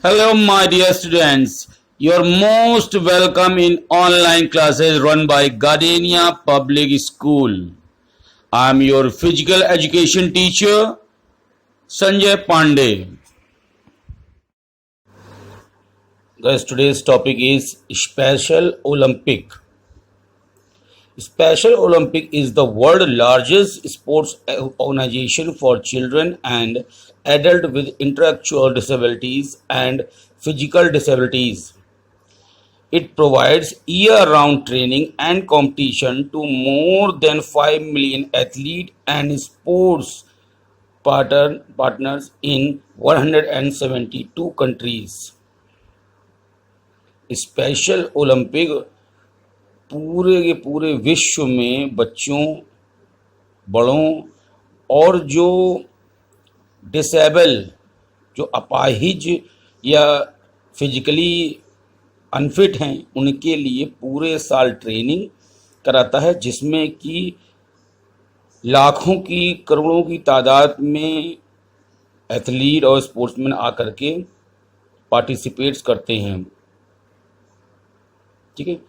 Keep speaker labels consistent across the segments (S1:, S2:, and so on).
S1: Hello, my dear students. You're most welcome in online classes run by Gardenia Public School. I'm your physical education teacher, Sanjay Pandey. Guys, today's topic is Special Olympic. Special Olympic is the world's largest sports organization for children and adults with intellectual disabilities and physical disabilities. It provides year-round training and competition to more than 5 million athletes and sports partners in 172 countries. Special Olympic पूरे के पूरे विश्व में बच्चों, बड़ों और जो disable, जो अपाहिज या फिजिकली अनफिट हैं, उनके लिए पूरे साल ट्रेनिंग कराता है, जिसमें कि लाखों की, करोड़ों की तादाद में एथलीट और स्पोर्ट्समैन आकर के पार्टिसिपेट्स करते हैं। ठीक है।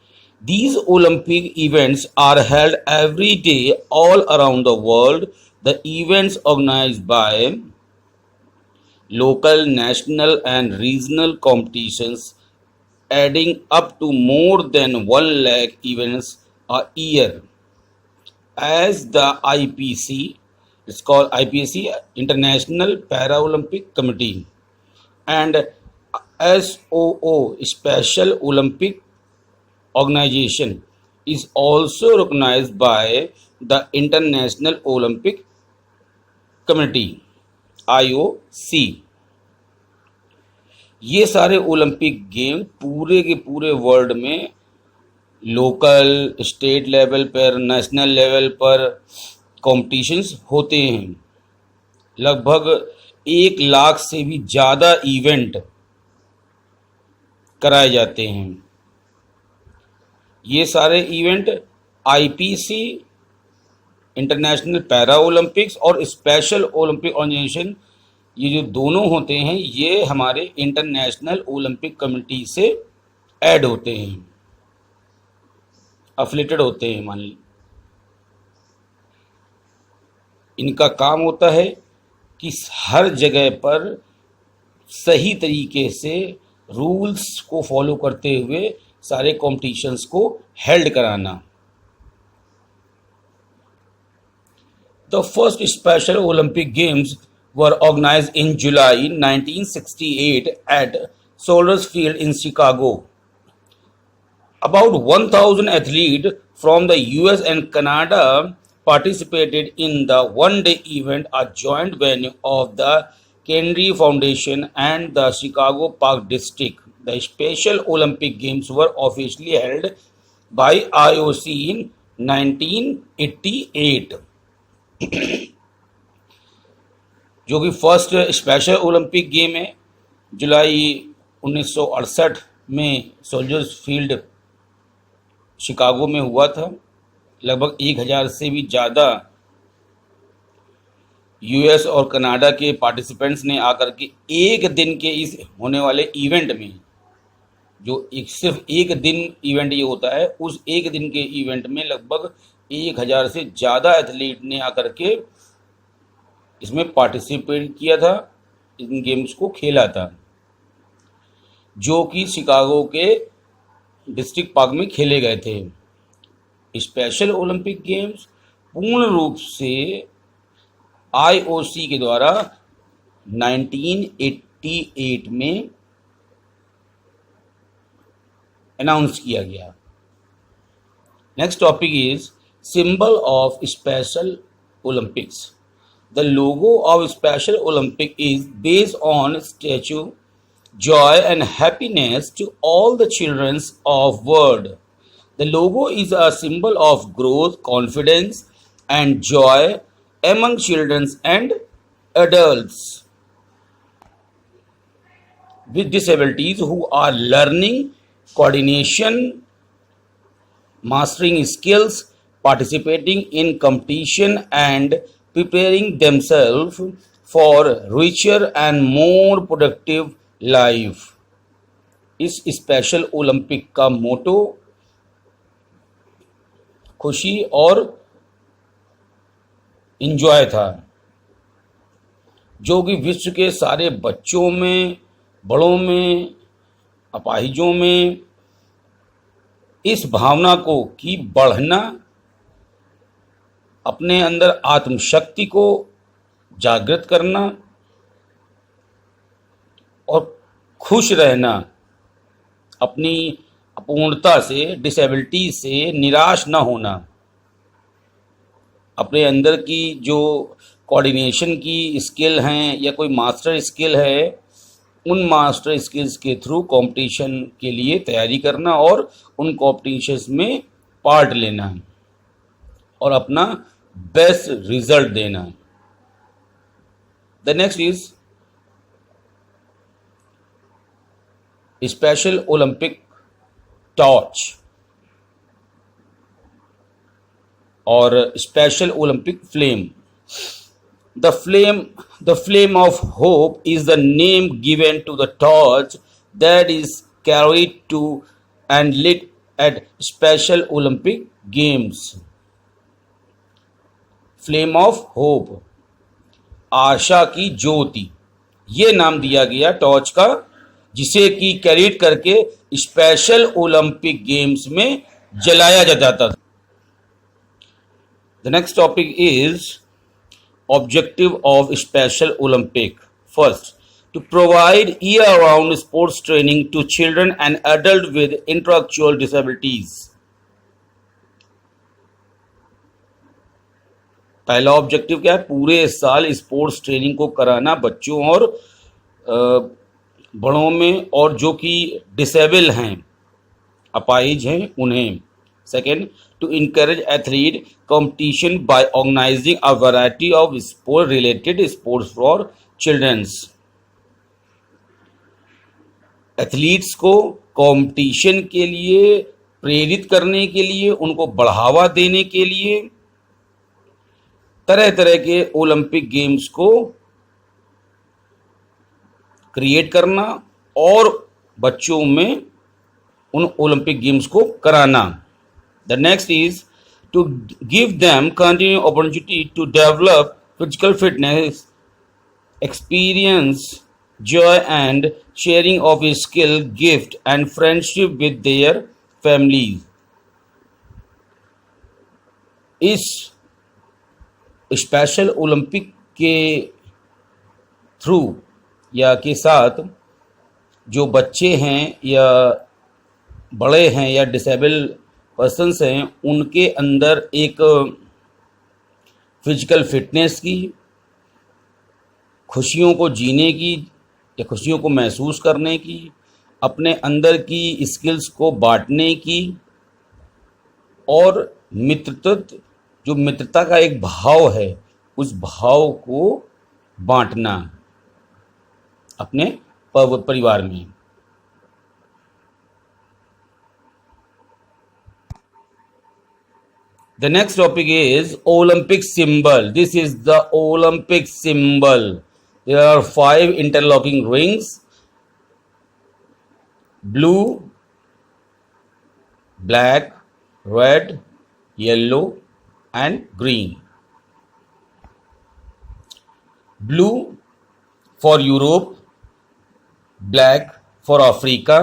S1: These Olympic events are held every day all around the world. The events organized by local, national and regional competitions, adding up to more than 1 lakh events a year. As the IPC, it's called IPC, International Paralympic Committee, and SOO, Special Olympic Organization, is also recognized by the International Olympic Committee, IOC. ये सारे Olympic game पूरे के पूरे world में local, state level पर, national level पर competitions होते हैं। लगभग 1 लाख से भी ज़्यादा इवेंट कराए जाते हैं। ये सारे event IPC, international para Olympics और स्पेशल ओलंपिक ऑर्गेनाइजेशन, ये जो दोनों होते हैं, ये हमारे इंटरनेशनल ओलंपिक कमेटी से ऐड होते हैं, अफिलिएटेड होते हैं। मान ली इनका काम होता है कि हर जगह पर सही तरीके से रूल्स को फॉलो करते हुए सारे कॉम्पिटिशन्स को हेल्ड कराना। The first special Olympic games were organised in July 1968 at Soldiers Field in Chicago. About 1,000 athletes from the US and Canada participated in the one-day event, a joint venue of the Kennedy Foundation and the Chicago Park District. The Special Olympic Games were officially held by IOC in 1988. जो कि first special Olympic game है, जुलाई 1968 में soldiers field Chicago में हुआ था। लगभग 1000 से भी ज़्यादा यूएस और कनाडा के पार्टिसिपेंट्स ने आकर के एक दिन के इस होने वाले इवेंट में, जो सिर्फ एक दिन इवेंट ये होता है, उस एक दिन के इवेंट में लगभग 1000 से ज़्यादा एथलीट ने आकर के इसमें पार्टिसिपेट किया था, इन गेम्स को खेला था, जो कि शिकागो के डिस्ट्रिक्ट पार्क में खेले गए थे। स्पेशल ओलंपिक गेम्स पूर्ण रूप से आईओसी के द्वारा 1988 में अनाउंस किया गया। Next topic is symbol of special Olympics. The logo of special Olympic is based on statue joy and happiness to all the children of world. The logo is a symbol of growth, confidence and joy among children and adults with disabilities who are learning coordination, mastering skills, participating in competition and preparing themselves for richer and more productive life. इस special Olympic का मोटो खुशी और enjoy था, जो कि विश्व के सारे बच्चों में, बड़ों में, अपाहिजों में इस भावना को कि बढ़ना, अपने अंदर आत्मशक्ति को जागृत करना और खुश रहना, अपनी अपूर्णता से, डिसेबिलिटी से निराश न होना, अपने अंदर की जो कोऑर्डिनेशन की स्किल हैं या कोई मास्टर स्किल है, उन मास्टर स्किल्स के थ्रू कंपटीशन के लिए तैयारी करना और उन कॉम्पिटिशन्स में पार्ट लेना और अपना बेस्ट रिजल्ट देना। The next is special Olympic torch और special Olympic flame. The flame of hope is the name given to the torch that is carried to and lit at Special Olympic Games. Flame of hope, आशा की ज्योति, ये नाम दिया गया torch का, जिसे कि carried करके स्पेशल ओलंपिक गेम्स में जलाया जाता था। The next topic is objective of Special Olympic. First, to provide year-round sports training to children and adults with intellectual disabilities. पहला ऑब्जेक्टिव क्या है? पूरे साल स्पोर्ट्स ट्रेनिंग को कराना बच्चों और बड़ों में, और जो कि डिसेबल हैं, अपाहिज हैं, उन्हें। Second, to encourage athlete competition by organizing a variety of sport related sports for children's. Athletes को कंपटीशन के लिए प्रेरित करने के लिए, उनको बढ़ावा देने के लिए तरह तरह के ओलंपिक गेम्स को क्रिएट करना और बच्चों में उन ओलंपिक गेम्स को कराना। The next is to give them continued opportunity to develop physical fitness, experience joy and sharing of skill, gift and friendship with their families. इस स्पेशल ओलंपिक के थ्रू या के साथ जो बच्चे हैं या बड़े हैं या डिसेबल पर्सन्स हैं, उनके अंदर एक फिजिकल फिटनेस की, खुशियों को जीने की या खुशियों को महसूस करने की, अपने अंदर की स्किल्स को बांटने की और जो मित्रता का एक भाव है, उस भाव को बांटना अपने परिवार में। The next topic is Olympic symbol. This is the Olympic symbol. There are 5 interlocking rings: blue, black, red, yellow, and green. Blue for Europe, black for Africa,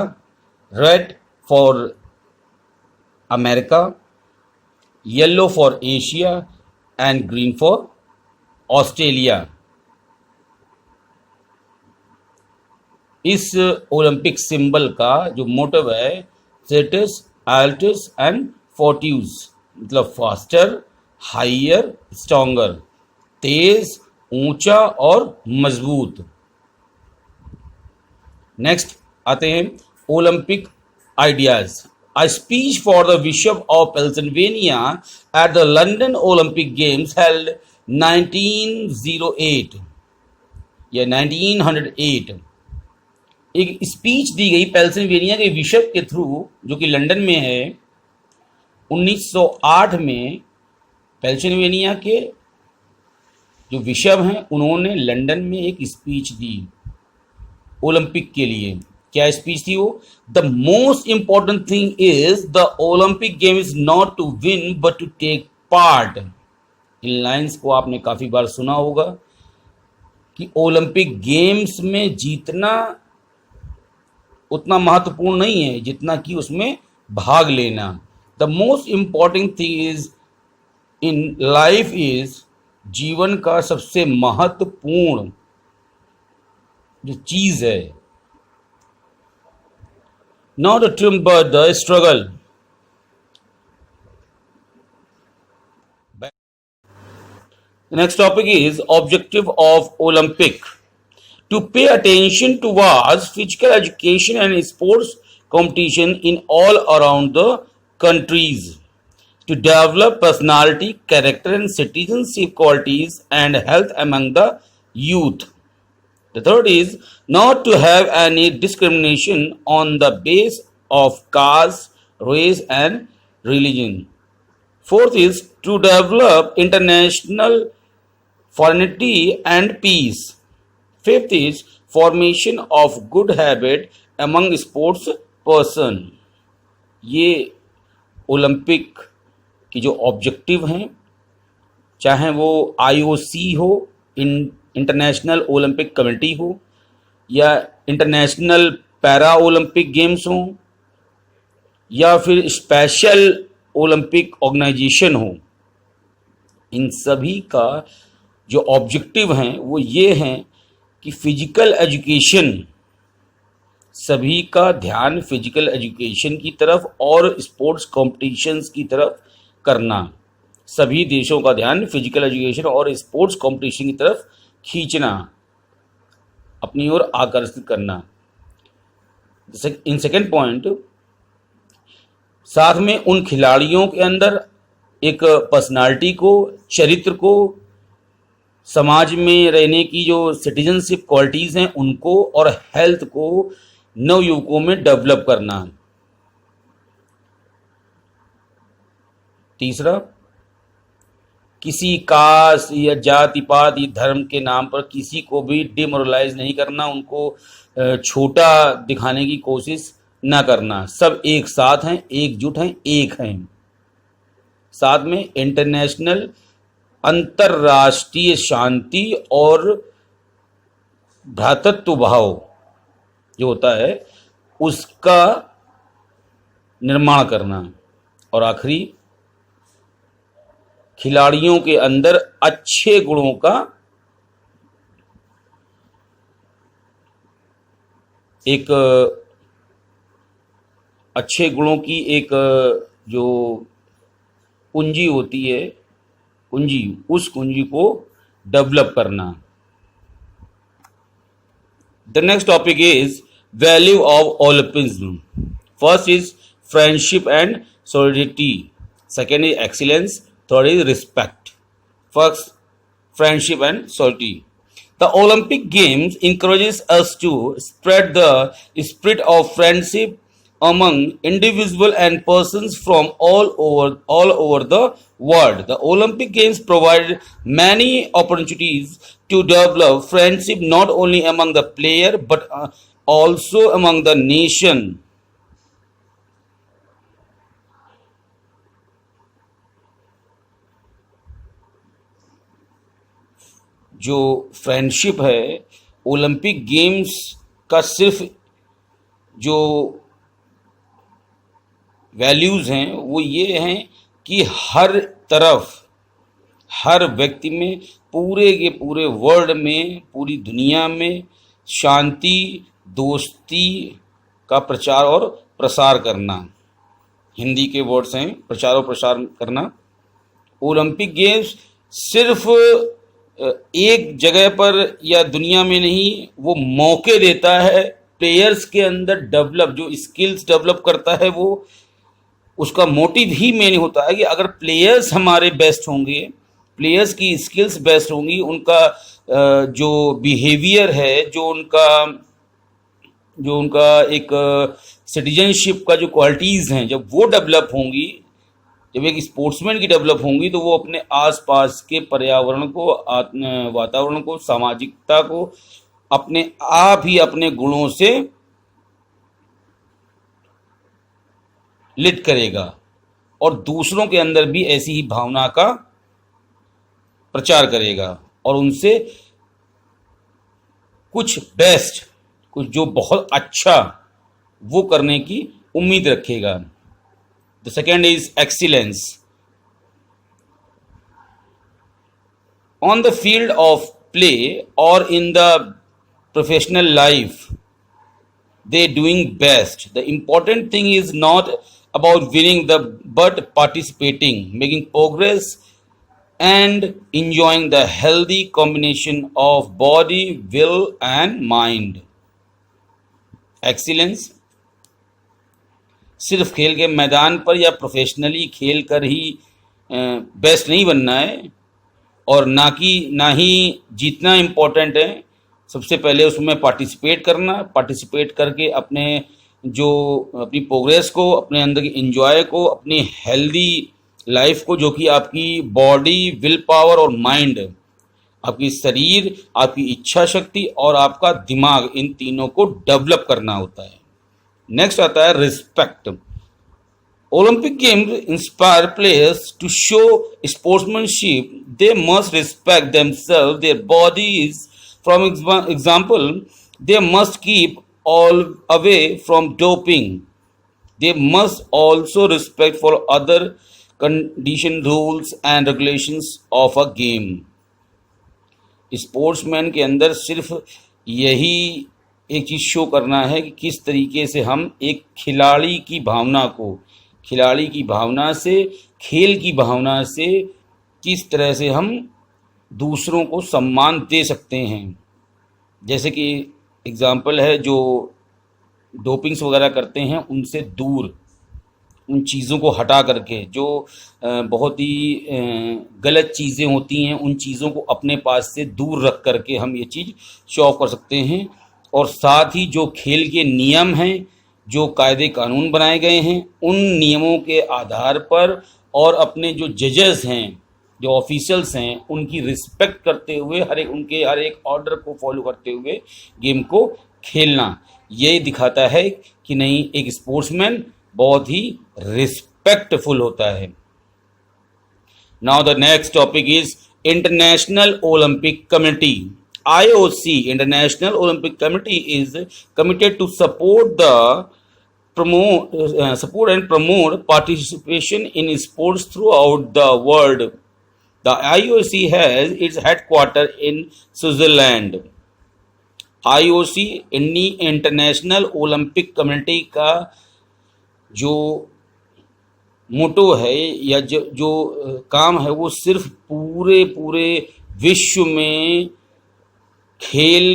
S1: red for America, yellow for Asia and green for Australia. इस Olympic symbol का जो motive है, sets, Altis and फोर्ट्यूज, मतलब faster, higher, stronger, तेज, ऊंचा और मजबूत। Next आते हैं Olympic ideas. A speech for the Bishop of Pennsylvania at the London Olympic Games held 1908 या 1908, एक स्पीच दी गई पेंसिल्वेनिया के बिशप के थ्रू, जो कि लंदन में है। 1908 में पेंसिल्वेनिया के जो बिशप हैं, उन्होंने लंदन में एक स्पीच दी ओलंपिक के लिए। क्या स्पीच थी वो? The most important thing is the Olympic game is not to win but to take part. इन लाइंस को आपने काफी बार सुना होगा कि ओलंपिक गेम्स में जीतना उतना महत्वपूर्ण नहीं है जितना कि उसमें भाग लेना। The most important thing is in life is, जीवन का सबसे महत्वपूर्ण जो चीज है, not the trim but the struggle. The next topic is objective of Olympic. To pay attention towards physical education and sports competition in all around the countries. To develop personality, character and citizenship qualities and health among the youth. The third is not to have any discrimination on the basis of caste, race and religion. Fourth is to develop international fraternity and peace. Fifth is formation of good habit among sports person. ये Olympic की जो objective हैं, चाहे वो IOC हो, international Olympic committee हो, या international para Olympic games हो, या फिर स्पेशल ओलंपिक ऑर्गेनाइजेशन हो, इन सभी का जो ऑब्जेक्टिव हैं वो ये हैं कि फिजिकल एजुकेशन, सभी का ध्यान फिजिकल एजुकेशन की तरफ और स्पोर्ट्स कॉम्पिटिशन्स की तरफ करना, सभी देशों का ध्यान फिजिकल एजुकेशन और स्पोर्ट्स कॉम्पिटिशन की तरफ खींचना, अपनी ओर आकर्षित करना। इन सेकेंड पॉइंट, साथ में उन खिलाड़ियों के अंदर एक पर्सनालिटी को, चरित्र को, समाज में रहने की जो सिटीजनशिप क्वालिटीज हैं उनको और हेल्थ को नव युवकों में डेवलप करना। तीसरा, किसी कास्ट या जाति पात या धर्म के नाम पर किसी को भी डिमोरलाइज नहीं करना, उनको छोटा दिखाने की कोशिश ना करना। सब एक साथ हैं, एकजुट हैं, एक हैं। साथ में इंटरनेशनल, अंतरराष्ट्रीय शांति और भ्रातृत्व भाव जो होता है उसका निर्माण करना। और आखिरी, खिलाड़ियों के अंदर अच्छे गुणों का एक अच्छे गुणों की एक जो कुंजी होती है, कुंजी, उस कुंजी को डेवलप करना। The next topic is value of Olympism. First is friendship and solidity, second is excellence, third is respect. First, friendship and solidity. The Olympic Games encourages us to spread the spirit of friendship among individuals and persons from all over the world. The Olympic Games provide many opportunities to develop friendship not only among the player but also among the nation. जो friendship है Olympic games का सिर्फ जो values हैं वो ये हैं कि हर तरफ, हर व्यक्ति में, पूरे के पूरे वर्ल्ड में, पूरी दुनिया में शांति, दोस्ती का प्रचार और प्रसार करना। हिंदी के वर्ड्स हैं प्रचार और प्रसार करना। ओलंपिक गेम्स सिर्फ एक जगह पर या दुनिया में नहीं, वो मौके देता है प्लेयर्स के अंदर डेवलप, जो स्किल्स डेवलप करता है वो, उसका मोटिव ही मेन होता है कि अगर प्लेयर्स हमारे बेस्ट होंगे, प्लेयर्स की स्किल्स बेस्ट होंगी, उनका जो बिहेवियर है, जो उनका एक सिटीजनशिप का जो क्वालिटीज़ हैं, जब वो डेवलप होंगी, जब एक स्पोर्ट्समैन की डेवलप होंगी, तो वो अपने आसपास के पर्यावरण को, वातावरण को, सामाजिकता को अपने आप ही अपने गुणों से लिट करेगा और दूसरों के अंदर भी ऐसी ही भावना का प्रचार करेगा और उनसे कुछ बेस्ट, कुछ जो बहुत अच्छा वो करने की उम्मीद रखेगा। The second is excellence. On the field of play और in the professional life they doing best. The important thing is not about winning the but participating, making progress and enjoying the healthy combination of body, will and mind. Excellence सिर्फ खेल के मैदान पर या professionally खेल कर ही best नहीं बनना है और ना ही जीतना इम्पोर्टेंट है। सबसे पहले उसमें पार्टिसिपेट करना, पार्टिसिपेट करके अपनी प्रोग्रेस को, अपने अंदर की एंजॉय को, अपनी हेल्दी लाइफ को, जो कि आपकी बॉडी, विल पावर और माइंड, आपकी शरीर, आपकी इच्छा शक्ति और आपका दिमाग, इन तीनों को डेवलप करना होता है। नेक्स्ट आता है respect. Olympic Games inspire players to show sportsmanship. They must respect themselves, their bodies. For example, they must keep all away from doping. They must also respect for other condition, rules and regulations of a game. Sportsman के अंदर सिर्फ यही एक चीज़ show करना है कि किस तरीके से हम एक खिलाड़ी की भावना से, खेल की भावना से किस तरह से हम दूसरों को सम्मान दे सकते हैं। जैसे कि एग्जाम्पल है, जो डोपिंग्स वगैरह करते हैं उनसे दूर, उन चीज़ों को हटा करके, जो बहुत ही गलत चीज़ें होती हैं उन चीज़ों को अपने पास से दूर रख करके हम ये चीज़ शो ऑफ कर सकते हैं। और साथ ही जो खेल के नियम हैं, जो कायदे कानून बनाए गए हैं, उन नियमों के आधार पर और अपने जो जजेस हैं, जो ऑफिशियल्स हैं, उनकी रिस्पेक्ट करते हुए, उनके हर एक ऑर्डर को फॉलो करते हुए गेम को खेलना, ये दिखाता है कि नहीं, एक स्पोर्ट्समैन बहुत ही रिस्पेक्टफुल होता है। Now the next topic is international Olympic committee. IOC, International Olympic Committee, is committed to support and promote participation in sports throughout the world. The IOC has its headquarters in Switzerland. IOC, international Olympic committee का जो मोटो है या जो काम है, वो सिर्फ पूरे विश्व में खेल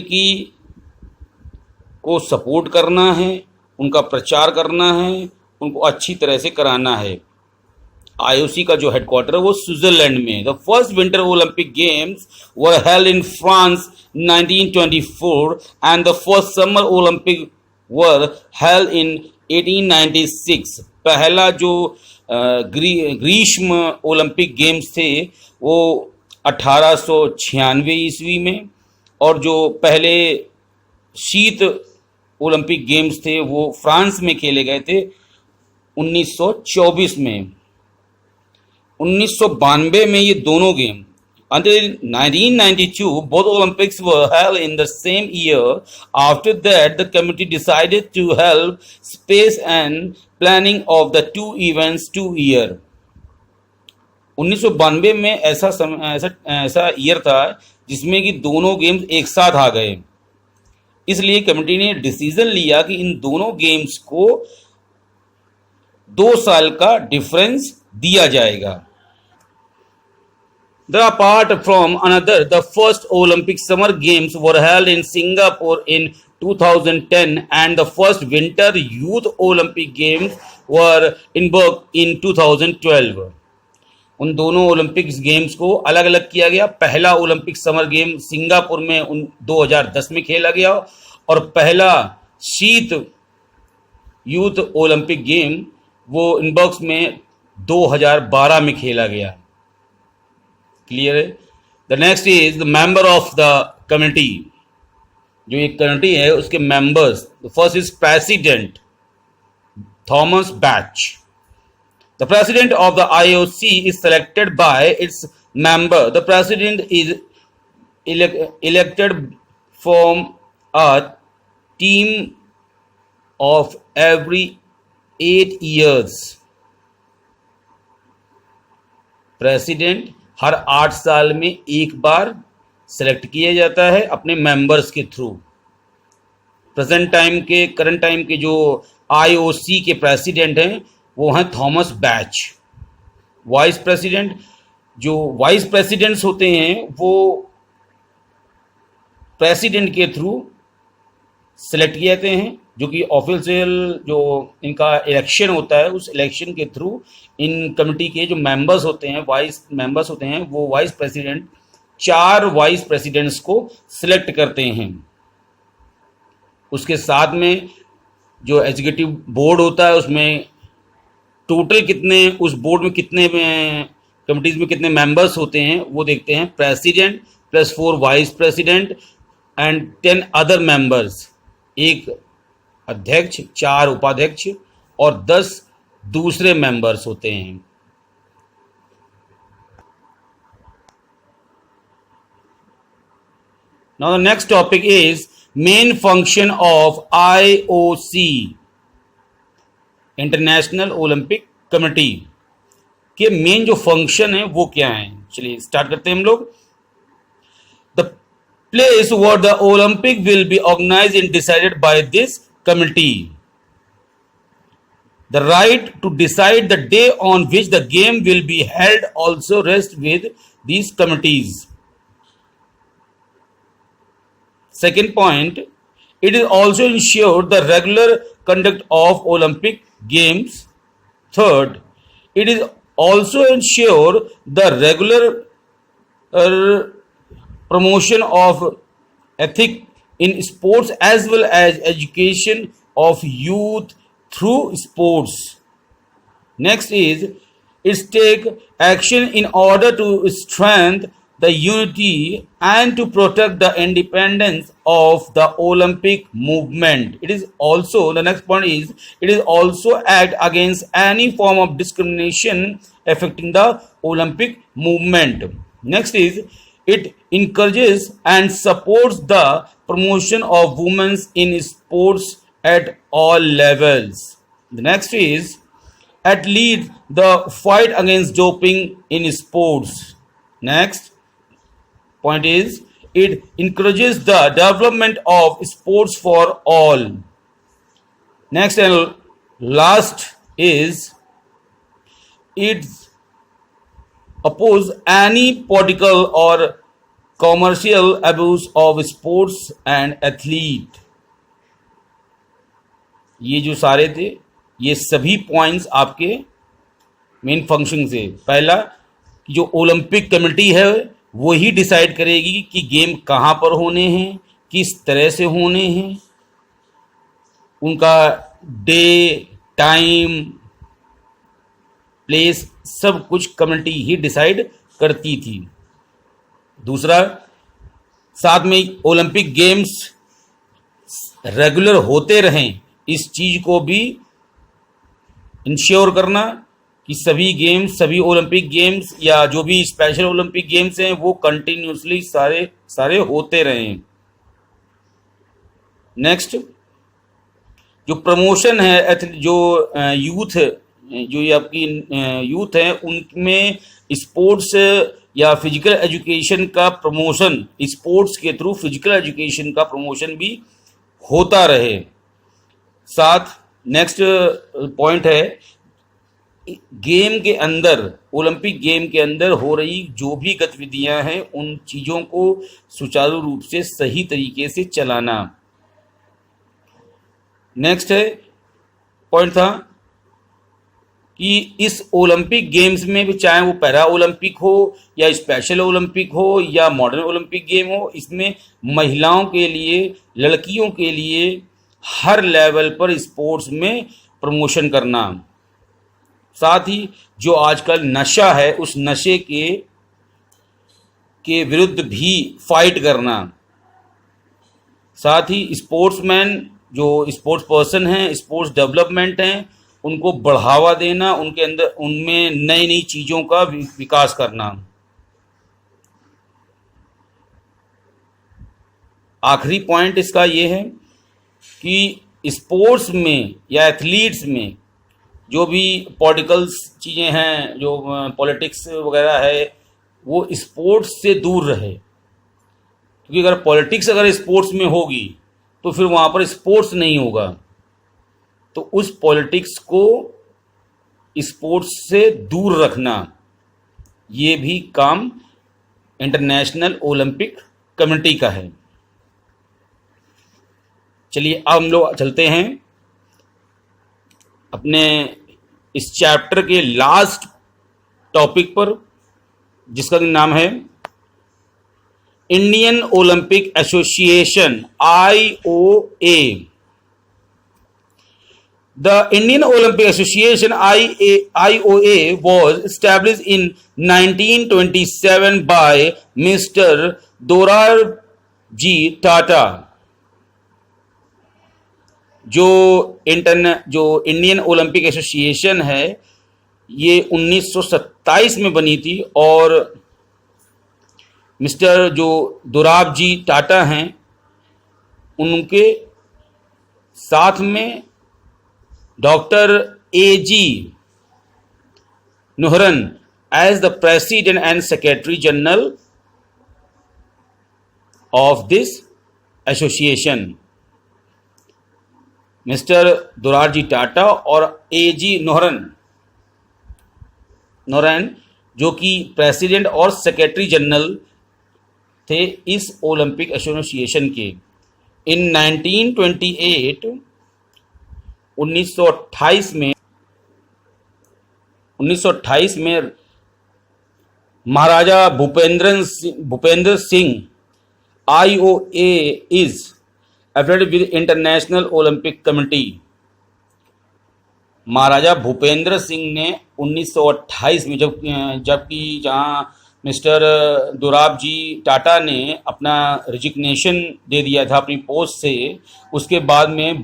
S1: को सपोर्ट करना है, उनका प्रचार करना है, उनको अच्छी तरह से कराना है। IOC का जो हेडक्वार्टर है वो स्विट्जरलैंड में है। The first winter Olympic games were held in France 1924 and the first summer Olympic were held in 1896। पहला जो ग्रीष्म ओलंपिक गेम्स थे वो 1896 ईस्वी में, और जो पहले शीत ओलंपिक गेम्स थे वो फ्रांस में खेले गए थे 1924 में। 1992 में ये दोनों game, until 1992 both Olympics were held in the same year. After that the committee decided to help space and planning of the two events 2 year. 1992 में ऐसा ईयर था जिसमें कि दोनों गेम्स एक साथ आ गए। इसलिए कमेटी ने डिसीजन लिया कि इन दोनों गेम्स को 2 साल का डिफरेंस दिया जाएगा। Apart from another, the first Olympic Summer Games were held in Singapore in 2010 and the first Winter Youth Olympic Games were in Innsbruck in 2012. उन दोनों ओलंपिक्स गेम्स को अलग अलग किया गया। पहला ओलंपिक समर गेम सिंगापुर में 2010 में खेला गया और पहला शीत यूथ ओलंपिक गेम वो इनबॉक्स में 2012 में खेला गया। क्लियर है? The next is the member of the committee. जो एक कमेटी है उसके members, first is president Thomas batch. The president of the IOC is selected by its member. The president is elected from a team of every 8 years. President हर 8 साल में एक बार select किया जाता है अपने मेंबर्स के थ्रू. करंट टाइम के जो आईओसी के प्रेसिडेंट हैं वो हैं थॉमस बैच. वाइस प्रेसिडेंट, जो वाइस प्रेसिडेंट्स होते हैं वो प्रेसिडेंट के थ्रू सेलेक्ट किए जाते हैं, जो कि ऑफिशियल जो इनका इलेक्शन होता है उस इलेक्शन के थ्रू इन कमिटी के जो मेंबर्स होते हैं, वाइस मेंबर्स होते हैं, वो वाइस प्रेसिडेंट 4 वाइस प्रेसिडेंट्स को सिलेक्ट करते हैं. उसके साथ में जो एग्जीक्यूटिव बोर्ड होता है उसमें टोटल कितने, उस बोर्ड में कितने कमिटीज में कितने मेंबर्स होते हैं वो देखते हैं. President plus 4 vice president and 10 other members, एक अध्यक्ष, 4 उपाध्यक्ष और 10 दूसरे मेंबर्स होते हैं. Now the next topic is main function of IOC, international Olympic committee के मेन जो फंक्शन है वो क्या है. चलिए स्टार्ट करते हैं हम लोग. The place where the Olympic will be organized and decided by this committee. The right to decide the day on which the game will be held also rests with these committees. Second point, it is also ensured the regular conduct of Olympic Games. Third, it is also ensure the regular promotion of ethics in sports as well as education of youth through sports. Next is it take action in order to strengthen the unity and to protect the independence of the Olympic movement. It is also, the next point is, it is also act against any form of discrimination affecting the Olympic movement. Next is, it encourages and supports the promotion of women in sports at all levels. The next is, it leads the fight against doping in sports. Next point is, it encourages the development of sports for all. Next and last is, it opposes any political or commercial abuse of sports and athlete. ये जो सारे थे ये सभी points आपके main function से. पहला, जो ओलंपिक कमेटी है वो ही डिसाइड करेगी कि गेम कहाँ पर होने हैं, किस तरह से होने हैं, उनका डे, टाइम, प्लेस सब कुछ कमेटी ही डिसाइड करती थी. दूसरा, साथ में ओलंपिक गेम्स रेगुलर होते रहें इस चीज को भी इंश्योर करना कि सभी गेम्स, सभी ओलंपिक गेम्स या जो भी स्पेशल ओलंपिक गेम्स हैं वो कंटिन्यूसली सारे होते रहें. नेक्स्ट, जो प्रमोशन है, जो यूथ, जो ये आपकी यूथ है उनमें स्पोर्ट्स या फिजिकल एजुकेशन का प्रमोशन, स्पोर्ट्स के थ्रू फिजिकल एजुकेशन का प्रमोशन भी होता रहे. साथ नेक्स्ट पॉइंट है, गेम के अंदर, ओलंपिक गेम के अंदर हो रही जो भी गतिविधियां हैं उन चीज़ों को सुचारू रूप से सही तरीके से चलाना. नेक्स्ट है पॉइंट था कि इस ओलंपिक गेम्स में भी, चाहे वो पैरा ओलंपिक हो या स्पेशल ओलंपिक हो या मॉडर्न ओलंपिक गेम हो, इसमें महिलाओं के लिए, लड़कियों के लिए हर लेवल पर स्पोर्ट्स में प्रमोशन करना. साथ ही जो आजकल नशा है उस नशे के विरुद्ध भी फाइट करना. साथ ही स्पोर्ट्समैन जो स्पोर्ट्स पर्सन हैं, स्पोर्ट्स डेवलपमेंट हैं, उनको बढ़ावा देना, उनके अंदर उनमें नई नई चीज़ों का विकास करना। आखिरी पॉइंट इसका ये है कि स्पोर्ट्स में या एथलीट्स में जो भी पॉलिटिकल्स चीज़ें हैं, जो पॉलिटिक्स वगैरह है, वो स्पोर्ट्स से दूर रहे, क्योंकि अगर पॉलिटिक्स अगर स्पोर्ट्स में होगी तो फिर वहाँ पर स्पोर्ट्स नहीं होगा। तो उस पॉलिटिक्स को स्पोर्ट्स से दूर रखना, ये भी काम इंटरनेशनल ओलंपिक कमेटी का है। चलिए अब हम लोग चलते हैं अपने इस चैप्टर के लास्ट टॉपिक पर, जिसका नाम है Indian Olympic association IOA। The Indian Olympic Association IOA was established in 1927 by Mr. Dorabji Tata। जो इंडियन ओलंपिक एसोसिएशन है, ये 1927 में बनी थी और मिस्टर जो दोराबजी टाटा हैं, उनके साथ में doctor AG Noehren as the president and secretary general of this association. Mister Dorabji Tata और AG नोहरन जो कि प्रेसिडेंट और सेक्रेटरी जनरल थे इस ओलंपिक एसोसिएशन के। इन 1928 1928 में Maharaja Bhupendra Singh IOA is affiliated with International Olympic Committee. Maharaja Bhupendra Singh ने 1928 में जबकि जहां मिस्टर दोराबजी टाटा ने अपना रिजिग्नेशन दे दिया था अपनी पोस्ट से, उसके बाद में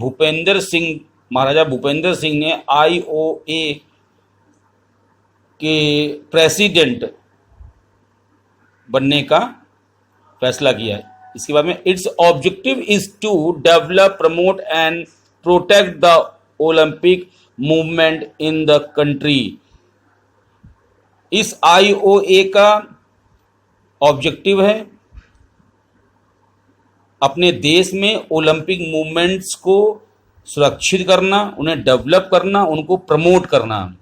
S1: महाराजा भूपेंद्र सिंह ने IOA के प्रेसिडेंट बनने का फैसला किया है। इसके बाद में its objective is to develop, promote and protect the Olympic movement in the country. इस IOA का ऑब्जेक्टिव है अपने देश में ओलंपिक मूवमेंट्स को सुरक्षित करना, उन्हें डेवलप करना, उनको प्रमोट करना।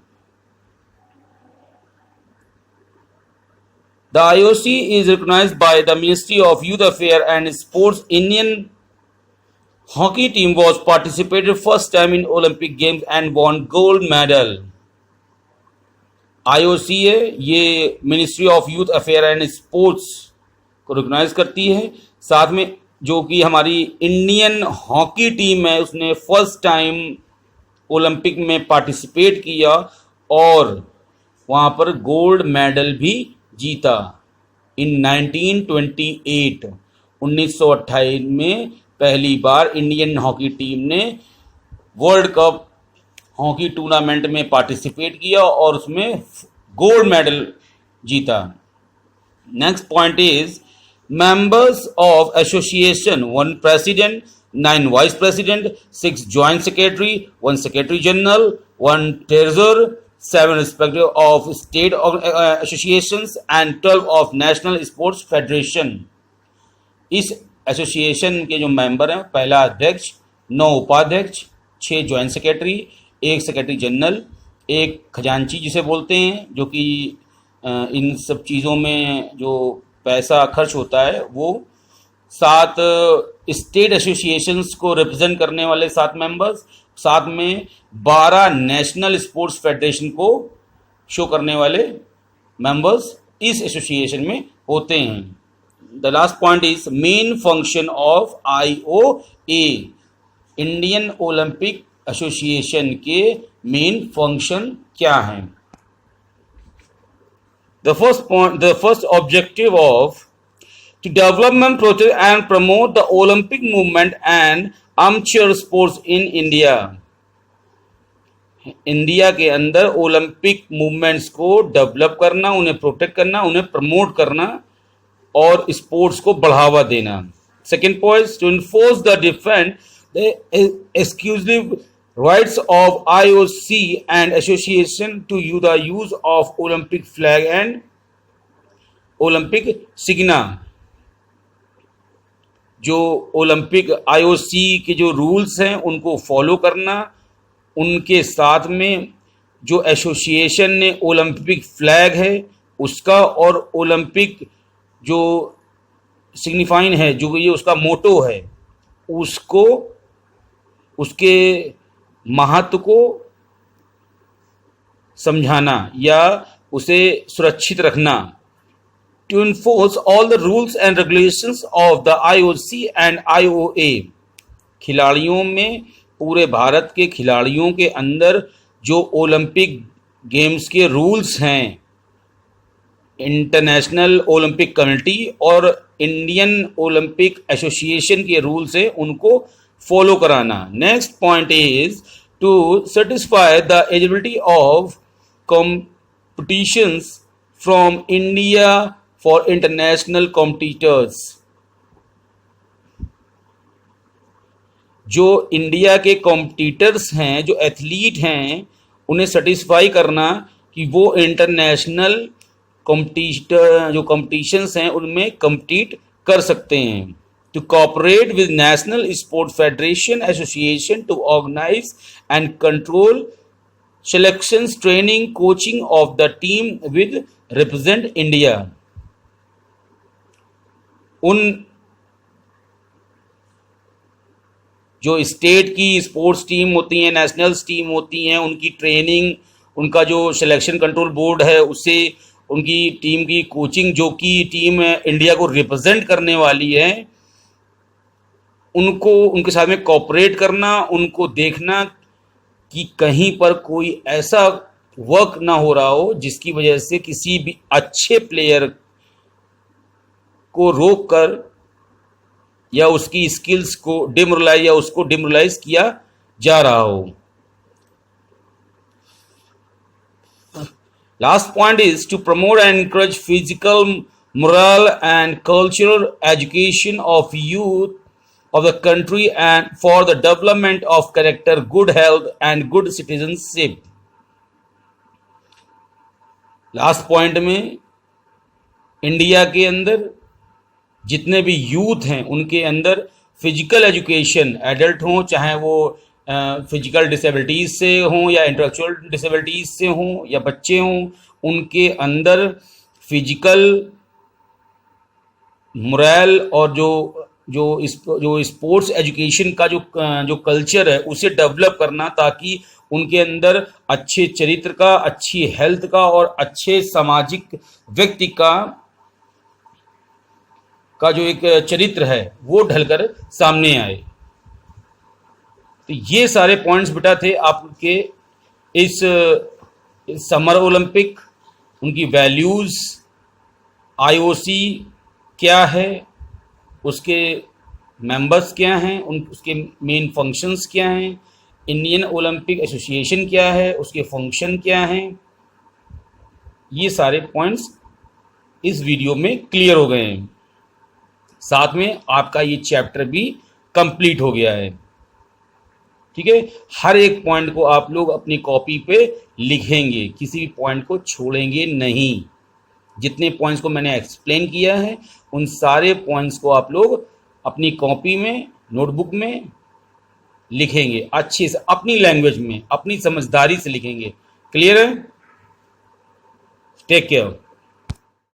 S1: The IOC is recognized by the Ministry of Youth Affairs and Sports. Indian hockey team was participated first time in Olympic Games and won gold medal. IOC है, ये ministry of youth affair and sports को recognise करती है। साथ में जो कि हमारी इंडियन हॉकी टीम है, उसने फर्स्ट टाइम ओलंपिक में पार्टिसिपेट किया और वहाँ पर गोल्ड मेडल भी जीता। इन 1928 में पहली बार इंडियन हॉकी टीम ने वर्ल्ड कप हॉकी टूर्नामेंट में पार्टिसिपेट किया और उसमें गोल्ड मेडल जीता। Next point is members of association 1 president, 9 vice president, 6 joint secretary, 1 secretary general, 1 treasurer, 7 respective of state associations and 12 of national sports federation. इस association के जो member हैं, पहला अध्यक्ष, 9 उपाध्यक्ष, 6 ज्वाइंट सेक्रेटरी, 1 सेक्रेटरी जनरल, 1 खजांची जिसे बोलते हैं, जो कि इन सब चीज़ों में जो पैसा खर्च होता है वो, 7 स्टेट एसोसिएशंस को रिप्रेजेंट करने वाले 7 मेंबर्स, साथ में 12 नेशनल स्पोर्ट्स फेडरेशन को शो करने वाले मेंबर्स इस एसोसिएशन में होते हैं। The last point is main function of IOA। Indian Olympic Association के मेन फंक्शन क्या हैं? The first objective of to development protect and promote the Olympic movement and amateur sports in India. India के अंदर Olympic movements को develop करना, उन्हें protect करना, उन्हें प्रमोट करना और स्पोर्ट्स को बढ़ावा देना. Second point, to enforce the defend the exclusive rights of IOC and association to use the use of Olympic flag and Olympic signa. जो ओलंपिक IOC के जो रूल्स हैं उनको फॉलो करना, उनके साथ में जो एसोसिएशन ने ओलंपिक फ्लैग है उसका और ओलंपिक जो सिग्निफाइन है, जो ये उसका मोटो है, उसको, उसके महत्व को समझाना या उसे सुरक्षित रखना. To enforce all the rules and regulations of the IOC and IOA. खिलाड़ियों में, पूरे भारत के खिलाड़ियों के अंदर जो ओलंपिक गेम्स के रूल्स हैं, इंटरनेशनल ओलंपिक कमेटी और इंडियन ओलंपिक एसोसिएशन के रूल्स हैं, उनको फॉलो कराना. Next point is to satisfy the eligibility of competitions from India for international competitors. जो इंडिया के कॉम्पिटिटर्स हैं, जो एथलीट हैं, उन्हें सेटिस्फाई करना कि वो इंटरनेशनल कॉम्पिटिटर, जो कॉम्पिटिशन्स हैं, उनमें कम्पीट कर सकते हैं. To cooperate with National Sport Federation Association to organize and control selections, training, coaching of the team with represent India. उन जो स्टेट की स्पोर्ट्स टीम होती हैं, नेशनल टीम होती हैं, उनकी ट्रेनिंग, उनका जो सिलेक्शन कंट्रोल बोर्ड है, उससे उनकी टीम की कोचिंग, जो कि टीम इंडिया को रिप्रेजेंट करने वाली है, उनको, उनके साथ में कोऑपरेट करना, उनको देखना कि कहीं पर कोई ऐसा वर्क ना हो रहा हो जिसकी वजह से किसी भी अच्छे प्लेयर को रोक कर या उसकी स्किल्स को डिमोरलाइज या उसको डिमोरलाइज किया जा रहा हो. Last point is to promote and encourage physical, moral and cultural education of youth of the country and for the development of character, good health and good citizenship. Last point में, India के अंदर जितने भी youth हैं उनके अंदर physical education, adult हों चाहे वो फिजिकल डिसेबिलिटीज से हों या इंटेलेक्चुअल डिसेबिलिटीज से हों या बच्चे हों, उनके अंदर फिजिकल, मोरल और जो स्पोर्ट्स एजुकेशन का जो कल्चर है उसे डेवलप करना, ताकि उनके अंदर अच्छे चरित्र का, अच्छी हेल्थ का और अच्छे सामाजिक व्यक्ति का जो एक चरित्र है वो ढलकर सामने आए. तो ये सारे पॉइंट्स बेटा थे आपके इस समर ओलंपिक, उनकी वैल्यूज़, IOC क्या है, उसके मेंबर्स क्या हैं, उसके मेन फंक्शंस क्या हैं, इंडियन ओलंपिक एसोसिएशन क्या है, उसके फंक्शन क्या हैं, ये सारे पॉइंट्स इस वीडियो में क्लियर हो गए हैं. साथ में आपका ये चैप्टर भी कंप्लीट हो गया है. ठीक है, हर एक पॉइंट को आप लोग अपनी कॉपी पे लिखेंगे, किसी भी पॉइंट को छोड़ेंगे नहीं. जितने पॉइंट्स को मैंने एक्सप्लेन किया है उन सारे पॉइंट्स को आप लोग अपनी कॉपी में, नोटबुक में लिखेंगे, अच्छे से अपनी लैंग्वेज में, अपनी समझदारी से लिखेंगे. क्लियर है? Take care.